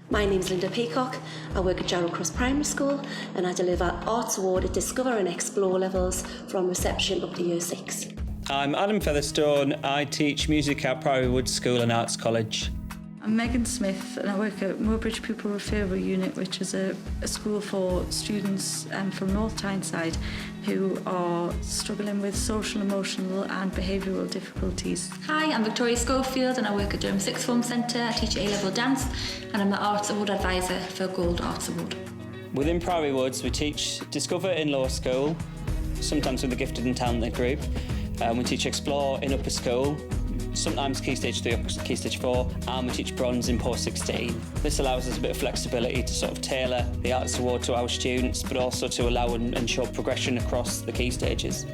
My name's Linda Peacock. I work at Jarrow Cross Primary School and I deliver Arts Award at Discover and Explore levels from reception up to Year 6. I'm Adam Featherstone. I teach music at Priory Woods School and Arts College. I'm Megan Smith and I work at Moorbridge Pupil Referral Unit, which is a school for students from North Tyneside who are struggling with social, emotional and behavioural difficulties. Hi, I'm Victoria Schofield and I work at Durham Sixth Form Centre. I teach A-level dance and I'm the Arts Award Advisor for Gold Arts Award. Within Priory Woods, we teach Discover in lower school, sometimes with the gifted and talented group. We teach Explore in upper school, sometimes Key Stage 3 or Key Stage 4, and we teach Bronze in Post 16. This allows us a bit of flexibility to sort of tailor the Arts Award to our students, but also to allow and show progression across the key stages.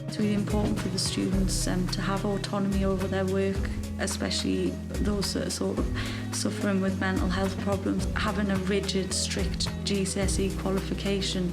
It's really important for the students to have autonomy over their work, especially those that are sort of suffering with mental health problems. Having a rigid, strict GCSE qualification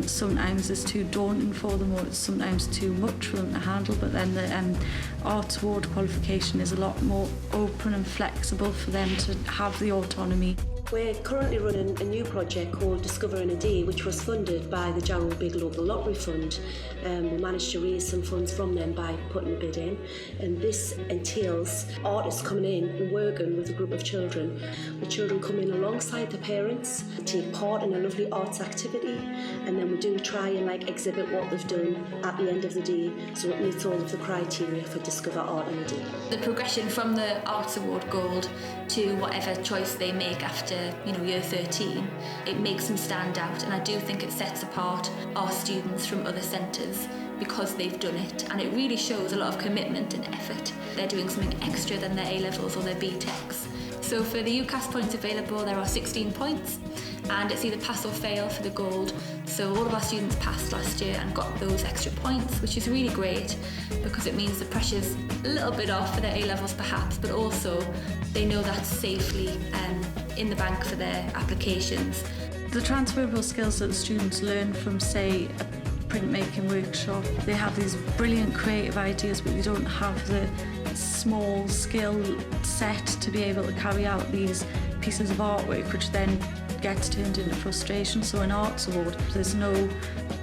sometimes is too daunting for them, or it's sometimes too much for them to handle, but then the Arts Award qualification is a lot more open and flexible for them to have the autonomy. We're currently running a new project called Discover in a Day, which was funded by the Jarrow Big Local Lottery Fund. We managed to raise some funds from them by putting a bid in, and this entails artists coming in and working with a group of children. The children come in alongside the parents, take part in a lovely arts activity, and then we do try and exhibit what they've done at the end of the day, so it meets all of the criteria for Discover Art in a Day. The progression from the Arts Award Gold to whatever choice they make after Year 13, it makes them stand out, and I do think it sets apart our students from other centres because they've done it, and it really shows a lot of commitment and effort. They're doing something extra than their A-levels or their BTECs. So for the UCAS points available, there are 16 points, and it's either pass or fail for the gold. So all of our students passed last year and got those extra points, which is really great because it means the pressure's a little bit off for their A-levels perhaps, but also they know that's safely in the bank for their applications. The transferable skills that the students learn from, say, a printmaking workshop, they have these brilliant creative ideas, but they don't have the small skill set to be able to carry out these pieces of artwork, which then gets turned into frustration. So in Arts Award, there's no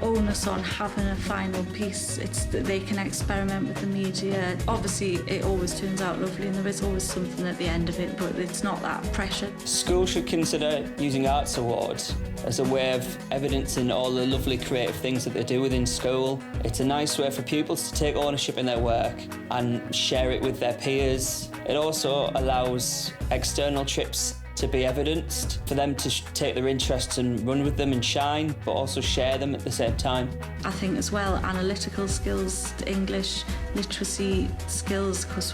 onus on having a final piece. It's that they can experiment with the media. Obviously, it always turns out lovely and there is always something at the end of it, but it's not that pressure. Schools should consider using Arts Awards as a way of evidencing all the lovely creative things that they do within school. It's a nice way for pupils to take ownership in their work and share it with their peers. It also allows external trips to be evidenced, for them to take their interests and run with them and shine, but also share them at the same time. I think as well, analytical skills, English, literacy skills, because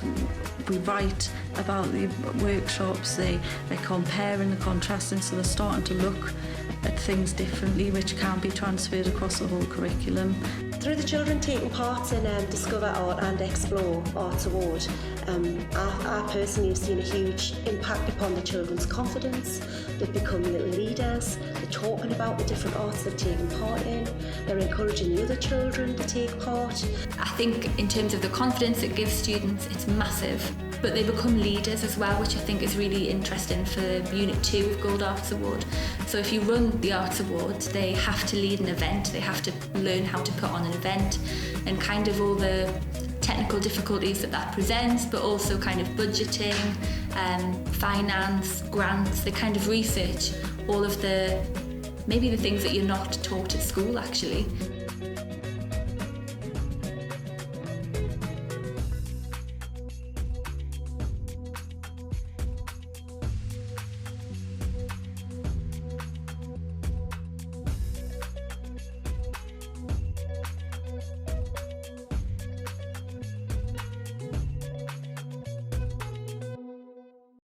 we write about the workshops, they're comparing, they're contrasting, so they're starting to look at things differently, which can be transferred across the whole curriculum. Through the children taking part in Discover Art and Explore Arts Award, I personally have seen a huge impact upon the children's confidence. They've become little leaders, they're talking about the different arts they've taken part in, they're encouraging the other children to take part. I think in terms of the confidence it gives students, it's massive. But they become leaders as well, which I think is really interesting for Unit 2 of Gold Arts Award. So if you run the Arts Awards, they have to lead an event, they have to learn how to put on an event, and kind of all the technical difficulties that presents, but also kind of budgeting, finance, grants, they kind of research all of maybe the things that you're not taught at school actually.